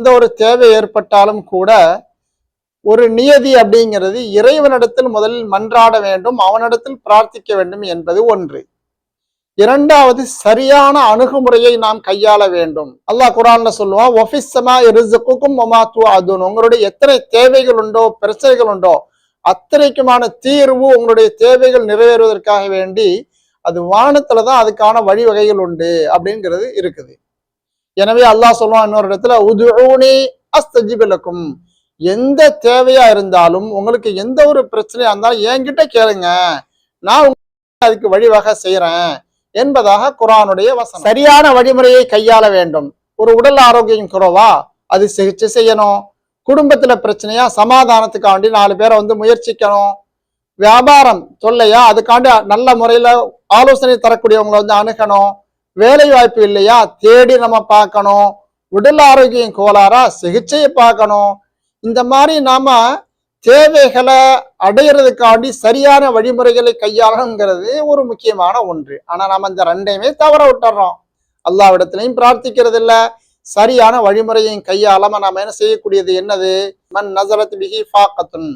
எந்த ஒரு தேவை ஏற்பட்டாலும் கூட ஒரு நியதி அப்படிங்கிறது இறைவனிடத்தில் முதலில் மன்றாட வேண்டும், அவனிடத்தில் பிரார்த்திக்க வேண்டும் என்பது ஒன்று. இரண்டாவது, சரியான அணுகுமுறையை நாம் கையாள வேண்டும். அல்லாஹ் குர்ஆன்ல சொல்லுவான், உங்களுடைய எத்தனை தேவைகள் உண்டோ, பிரச்சனைகள் உண்டோ, அத்தனைக்குமான தீர்வு உங்களுடைய தேவைகள் நிறைவேறுவதற்காக வேண்டி அது வானத்துலதான் அதுக்கான வழிவகைகள் உண்டு அப்படிங்கிறது இருக்குது. எனவே அல்லாஹ் சொல்லுவான் இன்னொரு இடத்துல, உதுஊனி அஸ்தஜிப் லக்கும், எந்த தேவையா இருந்தாலும் உங்களுக்கு எந்த ஒரு பிரச்சனையா இருந்தாலும் என்கிட்ட கேளுங்க, நான் உங்களுக்கு அதுக்கு வழிவகை செய்யறேன் என்பதாக குர்ஆனுடைய வசனம். சரியான வழிமுறையை கையாள வேண்டும். ஒரு உடல் ஆரோக்கியம் குறைவா, அது சிகிச்சை செய்யணும். குடும்பத்துல பிரச்சனையா, சமாதானத்துக்காண்டி 4 பேரை முயற்சிக்கணும். வியாபாரம் தொல்லையா, அதுக்காண்டி நல்ல முறையில ஆலோசனை தரக்கூடியவங்களை அணுகணும். வேலை வாய்ப்பு இல்லையா, தேடி நம்ம பார்க்கணும். உடல் ஆரோக்கியம் கோளாறா, சிகிச்சையை பார்க்கணும். இந்த மாதிரி நாம தேவைகளை அடையிறதுக்காண்டி சரியான வழிமுறைகளை கையாளணுங்கிறது ஒரு முக்கியமான ஒன்று. ஆனா நாம இந்த ரெண்டையுமே தவற விட்டுறோம். அல்லாஹ்விடத்திலையும் பிரார்த்திக்கிறது இல்ல, சரியான வழிமுறையையும் கையாளாம நாம என்ன செய்யக்கூடியது என்னது, மன் நஸரத் பிஹி ஃபாகத்துன்,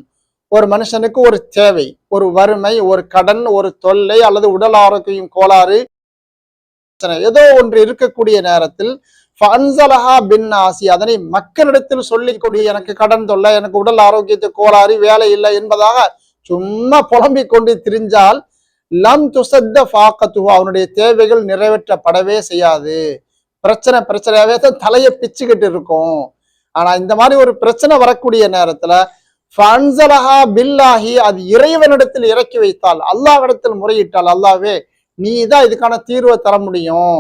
ஒரு மனுஷனுக்கு ஒரு தேவை, ஒரு வறுமை, ஒரு கடன், ஒரு தொல்லை அல்லது உடல் ஆரோக்கியம் கோளாறு ஏதோ ஒன்று இருக்கக்கூடிய நேரத்தில் அதனை மக்களிடத்தில் சொல்லிக்கூடிய, எனக்கு கடன் தொல்லை, எனக்கு உடல் ஆரோக்கியத்தை கோளாறு, வேலை இல்லை என்பதாக சும்மா புலம்பிக் கொண்டு திரிஞ்சால் லம் துசத்த ஃபாகத்துஹு, அவனுடைய தேவைகள் நிறைவேற்றப்படவே செய்யாது. பிரச்சனையாவே தான் தலையை பிச்சுக்கிட்டு இருக்கும். ஆனா இந்த மாதிரி ஒரு பிரச்சனை வரக்கூடிய நேரத்துல ஃபன்ஸலஹா பில்லாஹி, அது இறைவனிடத்தில் இறக்கி வைத்தால், அல்லாஹ்விடத்தில் முறையிட்டால், அல்லாஹ்வே நீ தான் இதுக்கான தீர்வை தர முடியும்,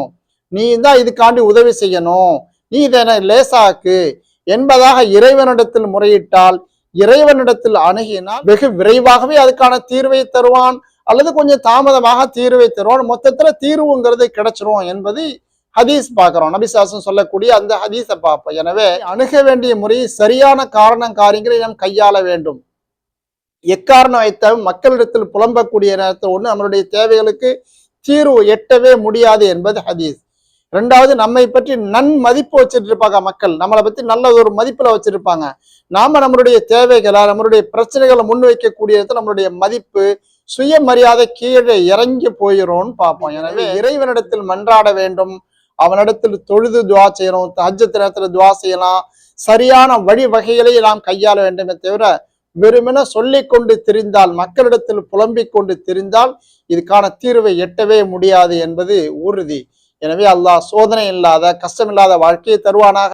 நீ தான் இதுக்காண்டி உதவி செய்யணும், நீ இதை லேசாக்கு என்பதாக இறைவனிடத்தில் முறையிட்டால், இறைவனிடத்தில் அணுகினால் வெகு விரைவாகவே அதுக்கான தீர்வை தருவான், அல்லது கொஞ்சம் தாமதமாக தீர்வை தருவான். மொத்தத்துல தீர்வுங்கிறது கிடைச்சிரும் என்பது ஹதீஸ் பார்க்கிறோம். நபி ஸல்லல்லாஹு சொல்லக்கூடிய அந்த ஹதீஸை பார்ப்போம். எனவே அணுக வேண்டிய முறை சரியான காரியங்களை நாம் கையாள வேண்டும். எக்காரணம் வைத்தாலும் மக்களிடத்தில் புலம்பக்கூடிய நேரத்தில் ஒண்ணு நம்மளுடைய தேவைகளுக்கு தீர்வு எட்டவே முடியாது என்பது ஹதீஸ். ரெண்டாவது, நம்மை பற்றி நன்மதிப்பு வச்சுட்டு இருப்பாங்க மக்கள், நம்மளை பத்தி நல்ல ஒரு மதிப்புல வச்சிருப்பாங்க. நாம நம்மளுடைய தேவைகளை, நம்மளுடைய பிரச்சனைகளை முன்வைக்கக்கூடிய நம்மளுடைய மதிப்பு, சுயமரியாதை கீழே இறங்கி போயிரும் பார்ப்போம். எனவே இறைவனிடத்தில் மன்றாட வேண்டும், அவனிடத்தில் தொழுது துவா செய்யணும், தஹஜ்ஜத் நேரத்துல துவா செய்யலாம். சரியான வழிவகைகளை நாம் கையாள வேண்டுமே தவிர வெறுமென சொல்லிக் கொண்டு திரிந்தால், மக்களிடத்தில் புலம்பிக் கொண்டு திரிந்தால் இதுக்கான தீர்வை எட்டவே முடியாது என்பது உறுதி. எனவே அல்லாஹ் சோதனை இல்லாத, கஷ்டமில்லாத வாழ்க்கையை தருவானாக.